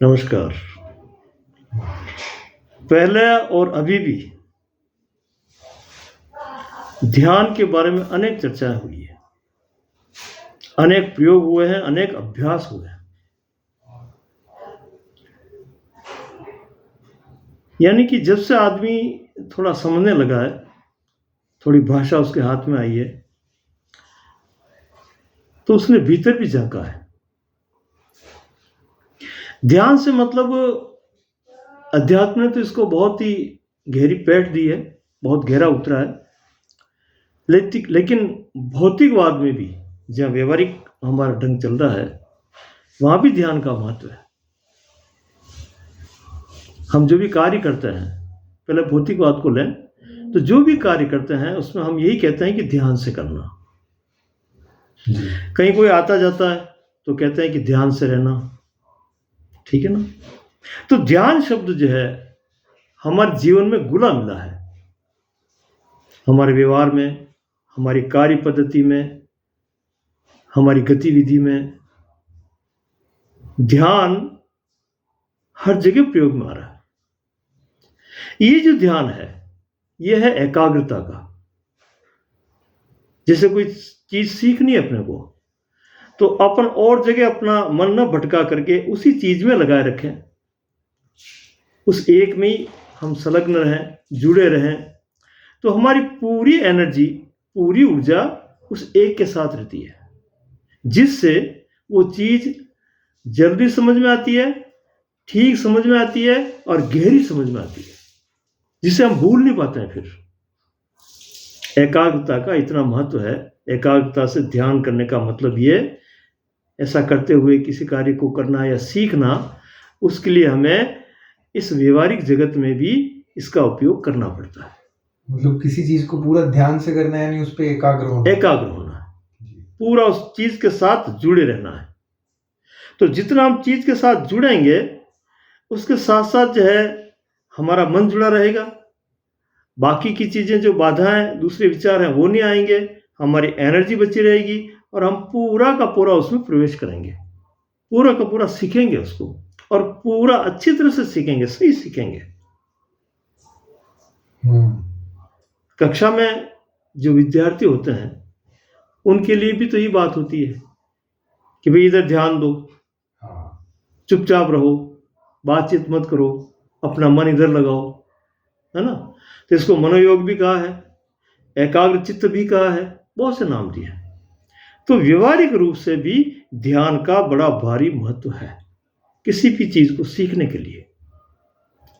नमस्कार। पहले और अभी भी ध्यान के बारे में अनेक चर्चाएं हुई है, अनेक प्रयोग हुए हैं, अनेक अभ्यास हुए हैं। यानी कि जब से आदमी थोड़ा समझने लगा है, थोड़ी भाषा उसके हाथ में आई है, तो उसने भीतर भी झांका है। ध्यान से मतलब अध्यात्म ने तो इसको बहुत ही गहरी पैठ दी है, बहुत गहरा उतरा है। लेकिन भौतिकवाद में भी, जहाँ व्यवहारिक हमारा ढंग चल रहा है, वहाँ भी ध्यान का महत्व है। हम जो भी कार्य करते हैं, पहले भौतिकवाद को लें, तो जो भी कार्य करते हैं उसमें हम यही कहते हैं कि ध्यान से करना। कहीं कोई आता जाता है तो कहते हैं कि ध्यान से रहना, ठीक है ना। तो ध्यान शब्द जो है हमारे जीवन में घुला मिला है, हमारे व्यवहार में, हमारी कार्य पद्धति में, हमारी गतिविधि में ध्यान हर जगह प्रयोग में आ रहा है। ये जो ध्यान है, ये है एकाग्रता का। जैसे कोई चीज सीखनी है अपने को, तो अपन और जगह अपना मन न भटका करके उसी चीज में लगाए रखें, उस एक में ही हम संलग्न रहें, जुड़े रहें, तो हमारी पूरी एनर्जी, पूरी ऊर्जा उस एक के साथ रहती है, जिससे वो चीज जल्दी समझ में आती है, ठीक समझ में आती है और गहरी समझ में आती है, जिसे हम भूल नहीं पाते हैं। फिर एकाग्रता का इतना महत्व है। एकाग्रता से ध्यान करने का मतलब ये, ऐसा करते हुए किसी कार्य को करना या सीखना, उसके लिए हमें इस व्यवहारिक जगत में भी इसका उपयोग करना पड़ता है। मतलब किसी चीज को पूरा ध्यान से करना है, यानी उस पर एकाग्र होना है, पूरा उस चीज के साथ जुड़े रहना है। तो जितना हम चीज के साथ जुड़ेंगे, उसके साथ साथ जो है हमारा मन जुड़ा रहेगा, बाकी की चीजें जो बाधाएं, दूसरे विचार हैं, वो नहीं आएंगे, हमारी एनर्जी बची रहेगी और हम पूरा का पूरा उसमें प्रवेश करेंगे, पूरा का पूरा सीखेंगे उसको, और पूरा अच्छी तरह से सीखेंगे, सही सीखेंगे। कक्षा में जो विद्यार्थी होते हैं, उनके लिए भी तो ये बात होती है कि भाई इधर ध्यान दो, चुपचाप रहो, बातचीत मत करो, अपना मन इधर लगाओ, है ना। तो इसको मनोयोग भी कहा है, एकाग्र चित्त भी कहा है, बहुत से नाम दिए हैं। तो व्यवहारिक रूप से भी ध्यान का बड़ा भारी महत्व है किसी भी चीज को सीखने के लिए,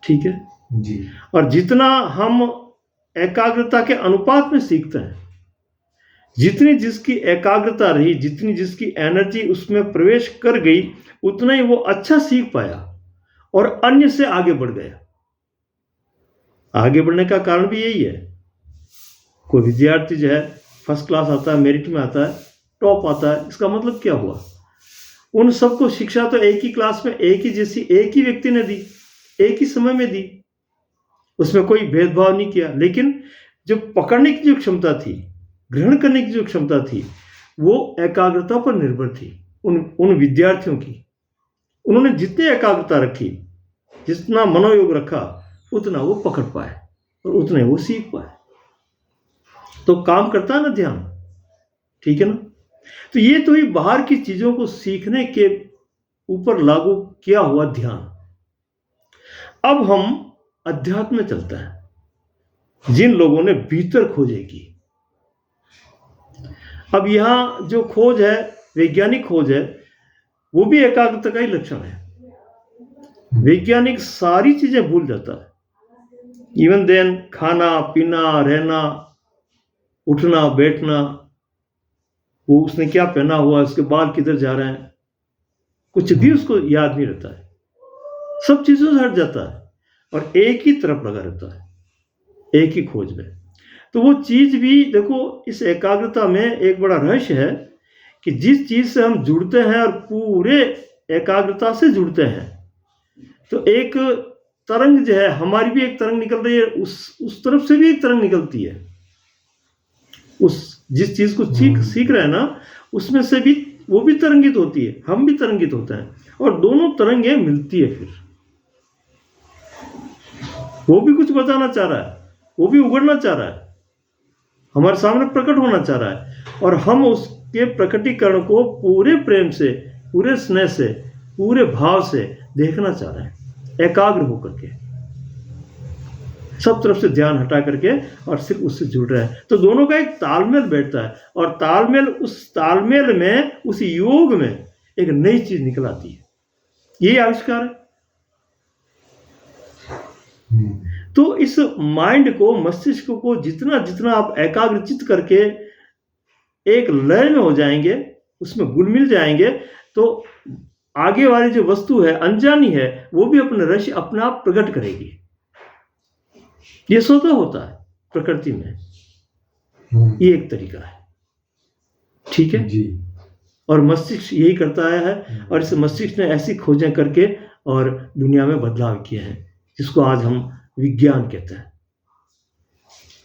ठीक है जी। और जितना हम एकाग्रता के अनुपात में सीखते हैं, जितनी जिसकी एकाग्रता रही, जितनी जिसकी एनर्जी उसमें प्रवेश कर गई, उतना ही वो अच्छा सीख पाया और अन्य से आगे बढ़ गया। आगे बढ़ने का कारण भी यही है। कोई विद्यार्थी जो है फर्स्ट क्लास आता है, मेरिट में आता है, टॉप आता है, इसका मतलब क्या हुआ? उन सबको शिक्षा तो एक ही क्लास में, एक ही जैसी, एक ही व्यक्ति ने दी, एक ही समय में दी, उसमें कोई भेदभाव नहीं किया। लेकिन जो पकड़ने की जो क्षमता थी, ग्रहण करने की जो क्षमता थी, वो एकाग्रता पर निर्भर थी उन विद्यार्थियों की। उन्होंने जितनी एकाग्रता रखी, जितना मनोयोग रखा, उतना वो पकड़ पाए और उतने वो सीख पाए। तो काम करता है ना ध्यान, ठीक है ना। तो ये तो ही बाहर की चीजों को सीखने के ऊपर लागू किया हुआ ध्यान। अब हम अध्यात्म में चलते हैं, जिन लोगों ने भीतर खोजे की। अब यहां जो खोज है, वैज्ञानिक खोज है, वो भी एकाग्रता का ही लक्षण है। वैज्ञानिक सारी चीजें भूल जाता है, इवन देन खाना पीना, रहना, उठना बैठना, वो उसने क्या पहना हुआ, उसके बाल किधर जा रहे हैं, कुछ भी उसको याद नहीं रहता है। सब चीजों से हट जाता है और एक ही तरफ लगा रहता है, एक ही खोज में। तो वो चीज भी देखो, इस एकाग्रता में एक बड़ा रहस्य है कि जिस चीज से हम जुड़ते हैं और पूरे एकाग्रता से जुड़ते हैं, तो एक तरंग जो है, हमारी भी एक तरंग निकल रही है, उस तरफ से भी एक तरंग निकलती है। उस जिस चीज को सीख रहे हैं ना, उसमें से भी वो भी तरंगित होती है, हम भी तरंगित होते हैं, और दोनों तरंगें मिलती है। फिर वो भी कुछ बताना चाह रहा है, वो भी उगड़ना चाह रहा है, हमारे सामने प्रकट होना चाह रहा है, और हम उसके प्रकटीकरण को पूरे प्रेम से, पूरे स्नेह से, पूरे भाव से देखना चाह रहे हैं, एकाग्र होकर के, सब तरफ से ध्यान हटा करके, और सिर्फ उससे जुड़ रहे हैं। तो दोनों का एक तालमेल बैठता है, और तालमेल, उस तालमेल में, उस योग में एक नई चीज निकल आती है। यही आविष्कार है। तो इस माइंड को, मस्तिष्क को जितना जितना आप एकाग्रचित करके एक लय में हो जाएंगे, उसमें घुल मिल जाएंगे, तो आगे वाली जो वस्तु है, अनजानी है, वो भी अपने रहस्य अपने आप प्रकट करेगी। ये स्वतः होता है प्रकृति में। ये एक तरीका है, ठीक है जी। और मस्तिष्क यही करता आया है, और इस मस्तिष्क ने ऐसी खोजें करके और दुनिया में बदलाव किए हैं, जिसको आज हम विज्ञान कहते हैं।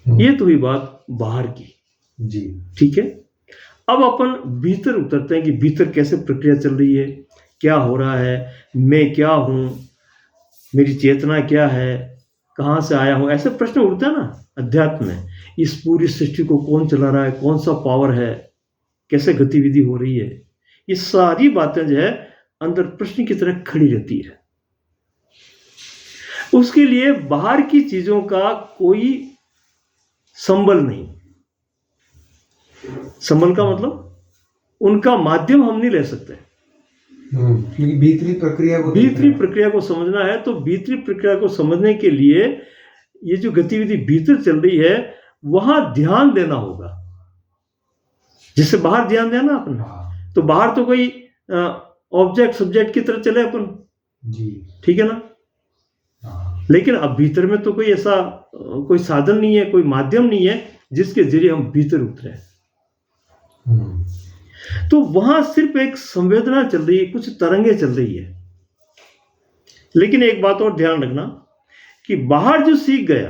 ये तो हुई बात बाहर की जी, ठीक है। अब अपन भीतर उतरते हैं कि भीतर कैसे प्रक्रिया चल रही है, क्या हो रहा है, मैं क्या हूं, मेरी चेतना क्या है, कहां से आया हूं, ऐसे प्रश्न उठते हैं ना अध्यात्म में। इस पूरी सृष्टि को कौन चला रहा है, कौन सा पावर है, कैसे गतिविधि हो रही है, ये सारी बातें जो है अंदर प्रश्न की तरह खड़ी रहती है। उसके लिए बाहर की चीजों का कोई संबल नहीं। संबल का मतलब उनका माध्यम हम नहीं ले सकते। क्योंकि भीतरी प्रक्रिया को समझना है, तो भीतरी प्रक्रिया को समझने के लिए ये जो गतिविधि भीतर चल रही है, वहां ध्यान देना होगा। जिससे बाहर ध्यान देना अपन, तो बाहर तो कोई ऑब्जेक्ट सब्जेक्ट की तरह चले अपन जी, ठीक है ना। लेकिन अब भीतर में तो कोई ऐसा कोई साधन नहीं है, कोई माध्यम नहीं है जिसके जरिए हम भीतर उतरे। तो वहां सिर्फ एक संवेदना चल रही है, कुछ तरंगे चल रही है। लेकिन एक बात और ध्यान रखना कि बाहर जो सीख गया,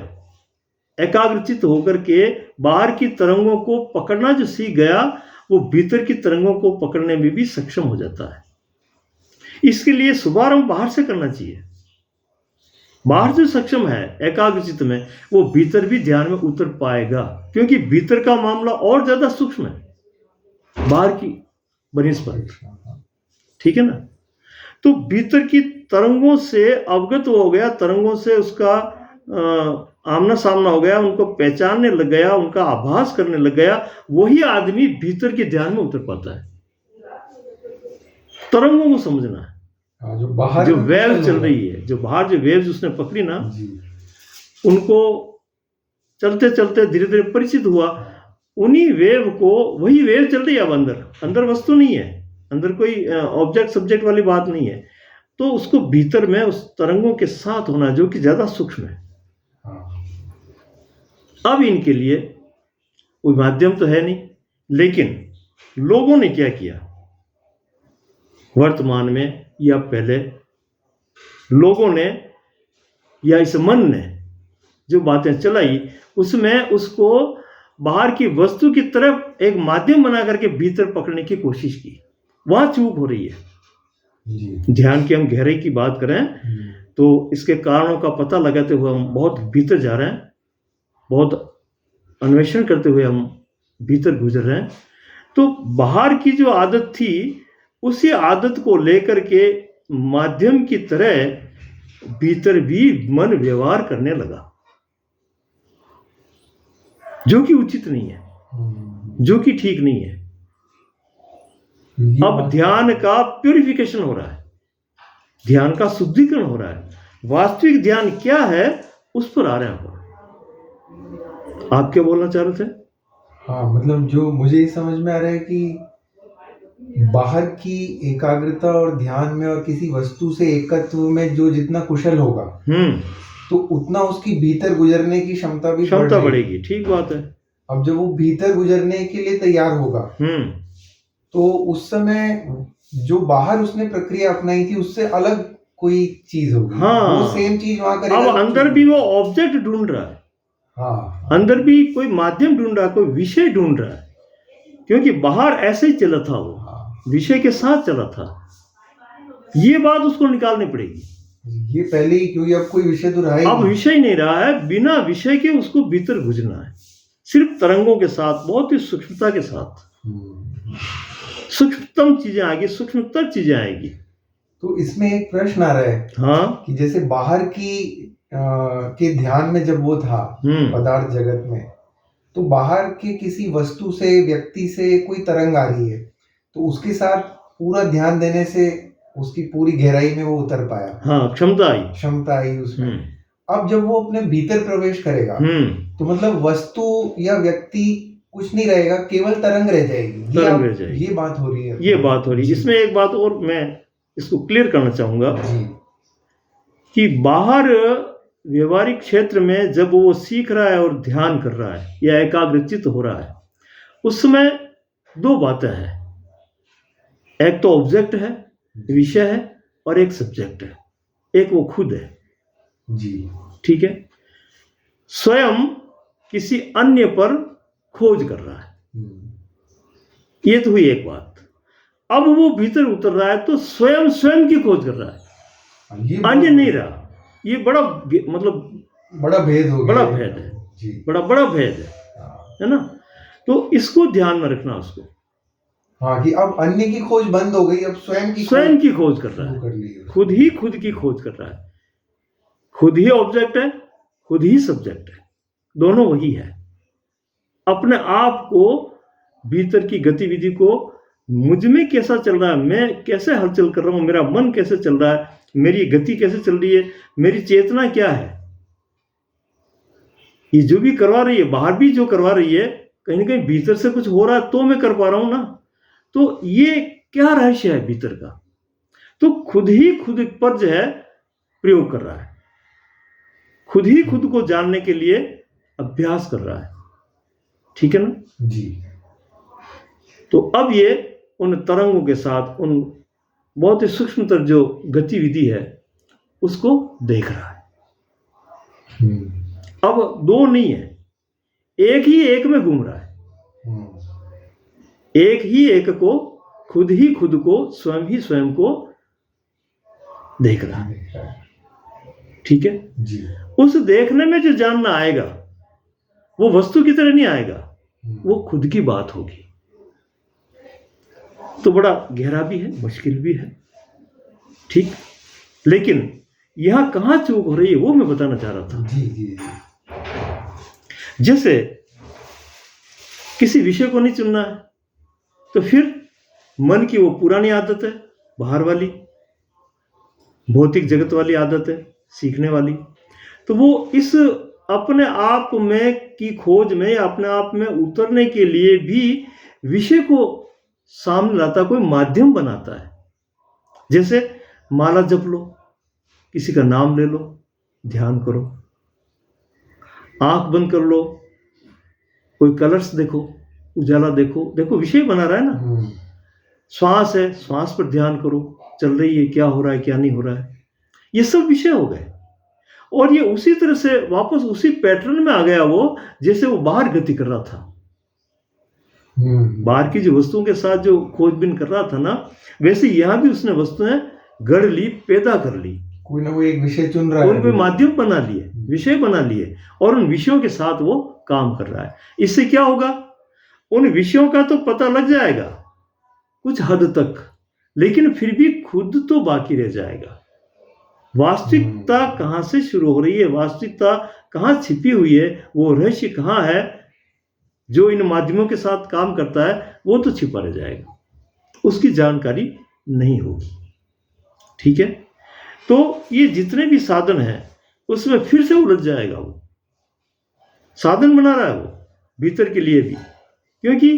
एकाग्रचित होकर के बाहर की तरंगों को पकड़ना जो सीख गया, वो भीतर की तरंगों को पकड़ने में भी सक्षम हो जाता है। इसके लिए शुभारंभ बाहर से करना चाहिए। बाहर जो सक्षम है एकाग्रचित में, वो भीतर भी ध्यान में उतर पाएगा, क्योंकि भीतर का मामला और ज्यादा सूक्ष्म है बाहर की बनिस्पत, ठीक है ना। तो भीतर की तरंगों से अवगत हो गया, तरंगों से उसका आमना सामना हो गया, उनको पहचानने लग गया, उनका आभास करने लग गया, वही आदमी भीतर के ध्यान में उतर पाता है। तरंगों को समझना है, जो बाहर जो वेव चल रही है, जो बाहर जो वेव्स उसने पकड़ी ना, उनको चलते चलते धीरे धीरे परिचित हुआ। उन्हीं वेव को, वही वेव चल रही है अब अंदर वस्तु नहीं है, अंदर कोई ऑब्जेक्ट सब्जेक्ट वाली बात नहीं है। तो उसको भीतर में उस तरंगों के साथ होना, जो कि ज्यादा सूक्ष्म है। अब इनके लिए कोई माध्यम तो है नहीं, लेकिन लोगों ने क्या किया वर्तमान में या पहले, लोगों ने या इस मन ने जो बातें चलाई, उसमें उसको बाहर की वस्तु की तरफ एक माध्यम बना करके भीतर पकड़ने की कोशिश की। वहां चूक हो रही है जी। ध्यान की हम गहराई की बात करें तो इसके कारणों का पता लगाते हुए हम बहुत भीतर जा रहे हैं, बहुत अन्वेषण करते हुए हम भीतर गुजर रहे हैं। तो बाहर की जो आदत थी, उसी आदत को लेकर के माध्यम की तरह भीतर भी मन व्यवहार करने लगा, जो कि उचित नहीं है, जो कि ठीक नहीं है। अब ध्यान का प्यूरिफिकेशन हो रहा है, ध्यान का शुद्धिकरण हो रहा है। वास्तविक ध्यान क्या है उस पर आ रहे हैं आप क्या बोलना चाह रहे थे? हाँ, मतलब जो मुझे ये समझ में आ रहा है कि बाहर की एकाग्रता और ध्यान में और किसी वस्तु से एकत्व में जो जितना कुशल होगा, तो उतना उसकी भीतर गुजरने की क्षमता भी बढ़ेगी। ठीक बात है। अब जब वो भीतर गुजरने के लिए तैयार होगा, तो उस समय जो बाहर उसने प्रक्रिया अपनाई थी उससे अलग कोई चीज होगी। हाँ, वो सेम चीज वहां करेगा। अब अंदर भी वो ऑब्जेक्ट ढूंढ रहा है। हाँ, अंदर भी कोई माध्यम ढूंढ रहा है, कोई विषय ढूंढ रहा है, क्योंकि बाहर ऐसे ही चला था वो। विषय के साथ चला था, ये बात उसको निकालनी पड़ेगी। ये पहले ही, क्योंकि अब कोई विषय तो रहा ही अब नहीं। विषय नहीं रहा है, बिना विषय के उसको भीतर घुसना है, सिर्फ तरंगों के साथ, बहुत ही सूक्ष्मता के साथ। सूक्ष्मतम चीजें आएगी, सूक्ष्मतर चीजें आएगी। तो इसमें एक प्रश्न आ रहा है हाँ, कि जैसे बाहर की के ध्यान में जब वो था पदार्थ जगत में, तो बाहर के किसी वस्तु से, व्यक्ति से कोई तरंग आ रही है, तो उसके साथ पूरा ध्यान देने से उसकी पूरी गहराई में वो उतर पाया। हाँ, क्षमता आई उसमें। अब जब वो अपने भीतर प्रवेश करेगा, तो मतलब वस्तु या व्यक्ति कुछ नहीं रहेगा, केवल तरंग रह जाएगी। ये बात हो रही है। ये बात हो रही है। इसमें एक बात और मैं इसको क्लियर करना चाहूंगा कि बाहर व्यवहारिक क्षेत्र में जब वो सीख रहा है और ध्यान कर रहा है या एकाग्रचित हो रहा है, उस समय दो बातें हैं। एक तो ऑब्जेक्ट है, विषय है, और एक सब्जेक्ट है, एक वो खुद है जी। ठीक है। स्वयं किसी अन्य पर खोज कर रहा है, ये तो हुई एक बात। अब वो भीतर उतर रहा है तो स्वयं स्वयं की खोज कर रहा है, अन्य नहीं रहा। ये बड़ा मतलब बड़ा भेद हो गया, बड़ा भेद है जी, बड़ा भेद है ना। तो इसको ध्यान में रखना उसको। हाँ, कि अब अन्य की खोज बंद हो गई, अब स्वयं की खोज कर रहा है, खुद ही खुद की खोज कर रहा है। खुद ही ऑब्जेक्ट है, खुद ही सब्जेक्ट है, दोनों वही है। अपने आप को, भीतर की गतिविधि को, मुझ में कैसा चल रहा है, मैं कैसे हलचल कर रहा हूं, मेरा मन कैसे चल रहा है, मेरी गति कैसे चल रही है, मेरी चेतना क्या है, ये जो भी करवा रही है, बाहर भी जो करवा रही है, कहीं ना कहीं भीतर से कुछ हो रहा है तो मैं कर पा रहा हूं ना। तो ये क्या रहस्य है भीतर का, तो खुद ही खुद पर जो है प्रयोग कर रहा है, खुद ही खुद को जानने के लिए अभ्यास कर रहा है, ठीक है ना जी। तो अब ये उन तरंगों के साथ, उन बहुत ही सूक्ष्मतर जो गतिविधि है उसको देख रहा है। अब दो नहीं है, एक ही एक में घूम रहा है। एक ही एक को, खुद ही खुद को, स्वयं ही स्वयं को देख रहा है, ठीक है जी। उस देखने में जो जानना आएगा वो वस्तु की तरह नहीं आएगा, वो खुद की बात होगी। तो बड़ा गहरा भी है, मुश्किल भी है, ठीक। लेकिन यहां कहां चूक हो रही है वो मैं बताना चाह रहा था। जी जी। जैसे किसी विषय को नहीं चुनना है तो फिर मन की वो पुरानी आदत है, बाहर वाली भौतिक जगत वाली आदत है, सीखने वाली, तो वो इस अपने आप में की खोज में, अपने आप में उतरने के लिए भी विषय को सामने लाता, कोई माध्यम बनाता है। जैसे माला जप लो, किसी का नाम ले लो, ध्यान करो, आंख बंद कर लो, कोई कलर्स देखो, उजाला देखो, देखो विषय बना रहा है ना। श्वास है, श्वास पर ध्यान करो, चल रही है, क्या हो रहा है क्या नहीं हो रहा है, ये सब विषय हो गए। और ये उसी तरह से वापस उसी पैटर्न में आ गया वो, जैसे वो बाहर गति कर रहा था, बाहर की जो वस्तुओं के साथ जो खोजबीन कर रहा था ना, वैसे यहां भी उसने वस्तुएं गढ़ ली, पैदा कर ली, कोई ना कोई एक विषय चुन रहा है, कोई माध्यम बना लिए, विषय बना लिए, और उन विषयों के साथ वो काम कर रहा है। इससे क्या होगा, उन विषयों का तो पता लग जाएगा कुछ हद तक, लेकिन फिर भी खुद तो बाकी रह जाएगा। वास्तविकता कहां से शुरू हो रही है, वास्तविकता कहां छिपी हुई है, वो रहस्य कहां है जो इन माध्यमों के साथ काम करता है, वो तो छिपा रह जाएगा, उसकी जानकारी नहीं होगी, ठीक है। तो ये जितने भी साधन हैं उसमें फिर से उलझ जाएगा, वो साधन बना रहा है वो भीतर के लिए भी, क्योंकि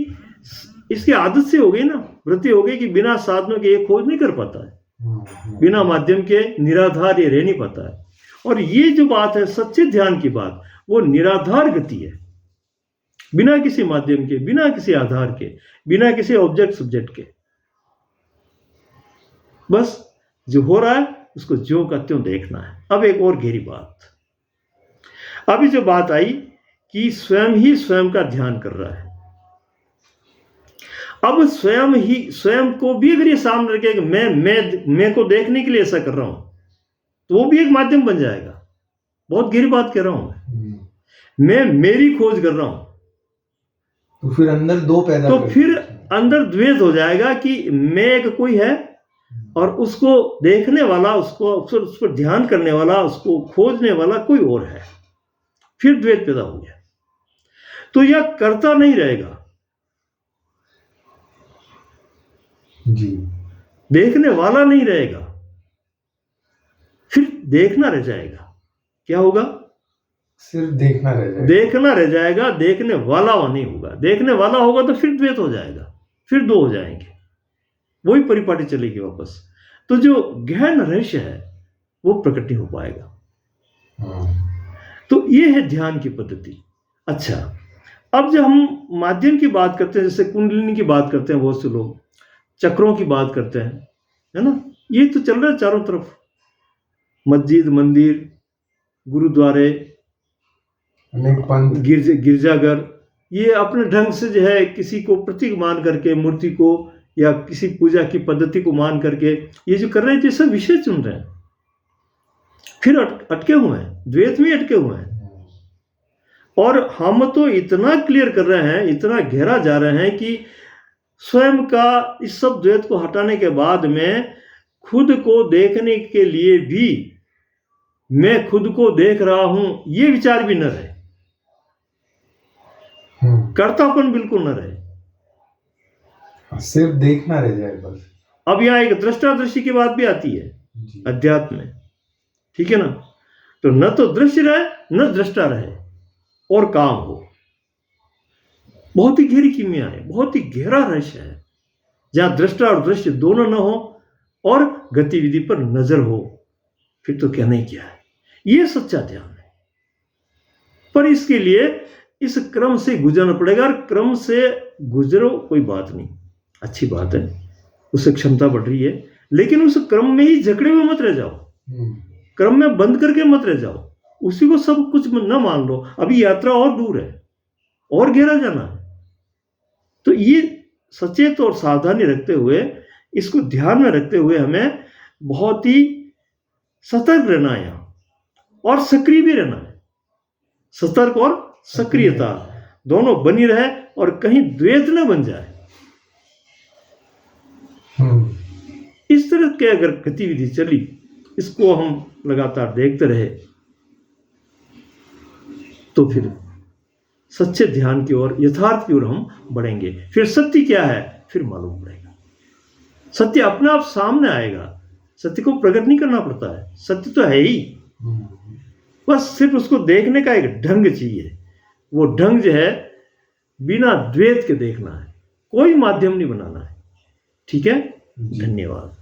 इसकी आदत से हो गई ना, वृत्ति हो गई कि बिना साधनों के ये खोज नहीं कर पाता है, बिना माध्यम के निराधार ये रह नहीं पाता है। और ये जो बात है सच्चे ध्यान की बात, वो निराधार गति है, बिना किसी माध्यम के, बिना किसी आधार के, बिना किसी ऑब्जेक्ट सब्जेक्ट के, बस जो हो रहा है उसको ज्यों का त्यों देखना है। अब एक और गहरी बात, अभी जो बात आई कि स्वयं ही स्वयं का ध्यान कर रहा है, अब स्वयं को भी अगर ये सामने रखे कि मैं को देखने के लिए ऐसा कर रहा हूं, तो वो भी एक माध्यम बन जाएगा। बहुत गहरी बात कह रहा हूं मैं मेरी खोज कर रहा हूं, तो फिर अंदर दो पैदा तो फिर अंदर द्वेष हो जाएगा कि मैं एक कोई है और उसको देखने वाला, उस पर ध्यान करने वाला, उसको खोजने वाला कोई और है। फिर द्वेष पैदा हो गया। तो यह कर्ता नहीं रहेगा जी, देखने वाला नहीं रहेगा, फिर देखना रह जाएगा। क्या होगा? सिर्फ देखना रह जाएगा। देखना रह जाएगा, देखने वाला वो नहीं होगा। देखने वाला होगा तो फिर द्वैत हो जाएगा, फिर दो हो जाएंगे, वही परिपाटी चलेगी वापस। तो जो गहन रहस्य है वो प्रकट नहीं हो पाएगा। तो ये है ध्यान की पद्धति। अच्छा, अब जब हम माध्यम की बात करते हैं, जैसे कुंडलिनी की बात करते हैं, बहुत से लोग चक्रों की बात करते हैं, है ना, ये तो चल रहा है चारों तरफ, मस्जिद, मंदिर, गुरुद्वारे, गिरजाघर, ये अपने ढंग से जो है किसी को प्रतीक मान करके, मूर्ति को या किसी पूजा की पद्धति को मान करके ये जो कर रहे हैं, सब विषय चुन रहे हैं, फिर अटके हुए हैं, द्वैत में अटके हुए हैं। और हम तो इतना क्लियर कर रहे हैं, इतना गहरा जा रहे हैं कि स्वयं का इस सब द्वैत को हटाने के बाद में खुद को देखने के लिए भी मैं खुद को देख रहा हूं, ये विचार भी न रहे, कर्तापन बिल्कुल न रहे, सिर्फ देखना रह जाए बस। अब यहां एक दृष्टादृष्टि की बात भी आती है अध्यात्म में, ठीक है ना। तो न तो दृश्य रहे न दृष्टा रहे और काम हो। बहुत ही गहरी कीमिया है, बहुत ही गहरा रहस्य है, जहां दृष्टा और दृश्य दोनों न हो और गतिविधि पर नजर हो, फिर तो क्या नहीं किया है। यह सच्चा ध्यान है। पर इसके लिए इस क्रम से गुजरना पड़ेगा, और क्रम से गुजरो कोई बात नहीं, अच्छी बात है, उससे क्षमता बढ़ रही है, लेकिन उस क्रम में ही जकड़े हुए मत रह जाओ, क्रम में बंद करके मत रह जाओ, उसी को सब कुछ न मान लो। अभी यात्रा और दूर है, और गहरा जाना है। तो ये सचेत और सावधानी रखते हुए, इसको ध्यान में रखते हुए हमें बहुत ही सतर्क रहना है और सक्रिय भी रहना है। सतर्क और सक्रियता दोनों बनी रहे और कहीं द्वैत न बन जाए। इस तरह के अगर गतिविधि चली, इसको हम लगातार देखते रहे, तो फिर सच्चे ध्यान की ओर, यथार्थ की ओर हम बढ़ेंगे। फिर सत्य क्या है फिर मालूम पड़ेगा। सत्य अपने आप सामने आएगा, सत्य को प्रकट नहीं करना पड़ता है, सत्य तो है ही, बस सिर्फ उसको देखने का एक ढंग चाहिए। वो ढंग जो है बिना द्वैत के देखना है, कोई माध्यम नहीं बनाना है। ठीक है, धन्यवाद।